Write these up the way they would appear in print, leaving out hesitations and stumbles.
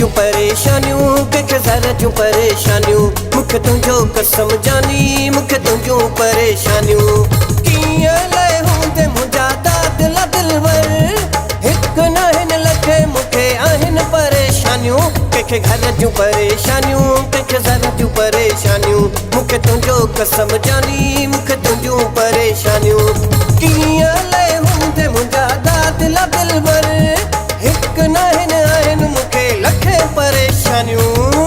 जूं परेशानियूं कंहिंखे ज़र जूं परेशानियूं मूंखे तुंहिंजो कसम जानी मूंखे तुंहिंजूं परेशानियूं कीअं लहे हूंदे मुंहिंजा दिल दिलवर हिकु न हिन लखे मूंखे आहिनि परेशानियूं कंहिंखे घर जूं परेशानियूं कंहिंखे ज़र जूं परेशानियूं मूंखे तुंहिंजो कसम जानी मूंखे तुंहिंजूं परेशानियूं कीअं लहे हूंदे मुंहिंजा दिल दिलवर हिकु न हिन आहिनि मूंखे लखे परेशानियूं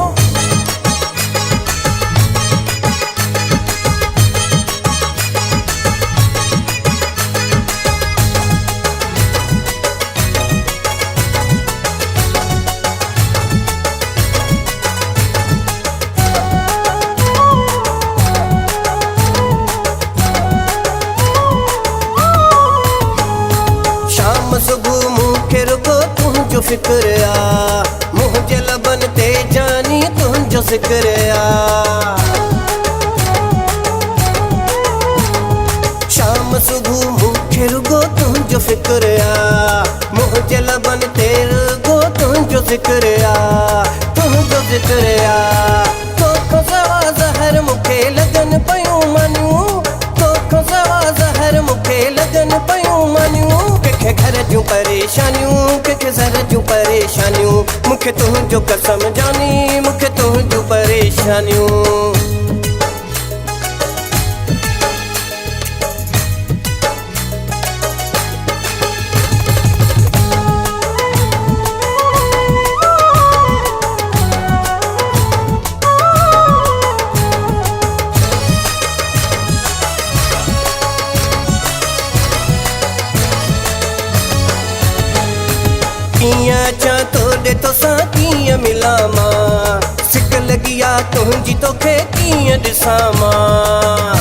सुबह मूंखे रुगो तुंहिंजो फिक्र आ मुंहिंजे लबनि ते जानी तुंहिंजो ज़िक्र आ शाम सुबह मूंखे रुगो तुंहिंजो फिक्र आ मुंहिंजे लबनि ते रुगो तुंहिंजो ज़िक्र आ तुंहिंजो ज़िक्र आ तोखां सवा ज़हर मूंखे लॻनि पियूं मानियूं तोखां सवा ज़हर मूंखे लॻनि पियूं मानियूं कंहिंखे घर जूं परेशानियूं कंहिंखे ज़र जूं परेशानियूं मूंखे तुंहिंजो कसम जानी मूंखे तुंहिंजूं परेशानियूं कीअं अचां तोॾे तोसां कीअं मिलां मां सिक लॻी आहे तुंहिंजी तोखे कीअं ॾिसां मां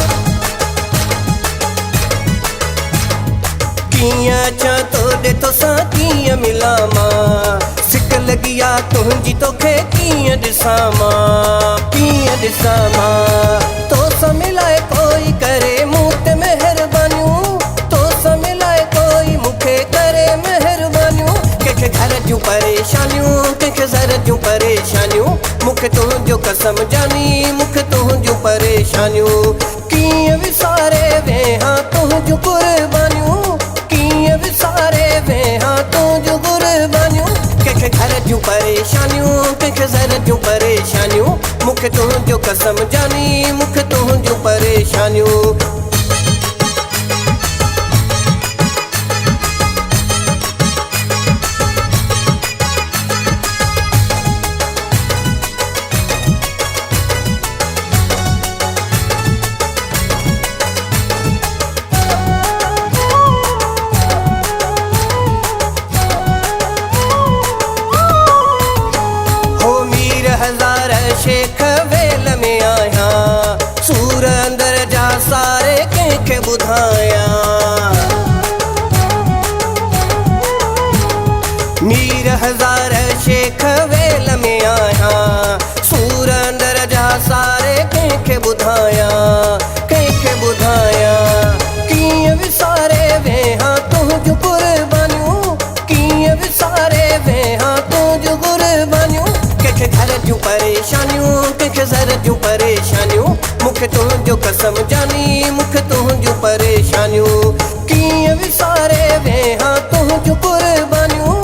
कीअं अचां तोॾे तोसां कीअं मिलां मां सिक लॻी आहे तुंहिंजी तोखे कीअं ॾिसां मां कीअं ॾिसां मां तोसां मिलाए कोई करे मूं ते महिरबानियूं तोसां मिलाए कोई मूंखे करे महिरबानियूं कंहिंखे घर जूं परेशानियूं कंहिंखे ज़र जूं परेशानियूं मूंखे तुंहिंजो कसम जानी मूंखे तुंहिंजूं परेशानियूं कीअं विसारे वेहां तुंहिंजूं कुर्बानियूं कीअं विसारे वेहां तुंहिंजूं कुर्बानियूं कंहिंखे घर जूं परेशानियूं कंहिंखे ज़र जूं परेशानियूं मूंखे तुंहिंजो कसम जानी मूंखे तुंहिंजूं परेशानियूं हज़ार शेख वेल में आहियां सूर अंदर जा सारे कंहिंखे ॿुधायां मीर हज़ार शेख वेल में आहियां सूर अंदर जा सारे कंहिंखे ॿुधायां कंहिंखे ॿुधायां कीअं विसारे वेहां तुंहिंजूं कुर्बानियूं कीअं विसारे वेहां तुंहिंजूं कुर्बानियूं कंहिंखे घर जूं परेशानियूं कंहिंखे ज़र जूं परेशानियूं मूंखे तुंहिंजो कसम जानी मूंखे तुंहिंजूं परेशानियूं कीअं विसारे वेहां तुंहिंजूं कुर्बानियूं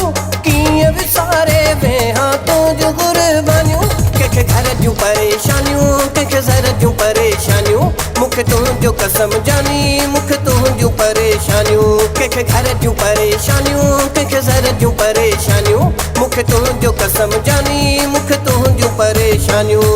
कीअं विसारे वेहां तुंहिंजूं कुर्बानियूं कंहिंखे घर जूं परेशानियूं कंहिंखे ज़र जूं परेशानियूं मूंखे तुंहिंजो कसम जानी मूंखे तुंहिंजूं परेशानियूं कंहिंखे घर जूं परेशानियूं कंहिंखे ज़र जूं परेशानियूं मूंखे तुंहिंजो कसम जानी मूंखे तुंहिंजूं परेशानियूं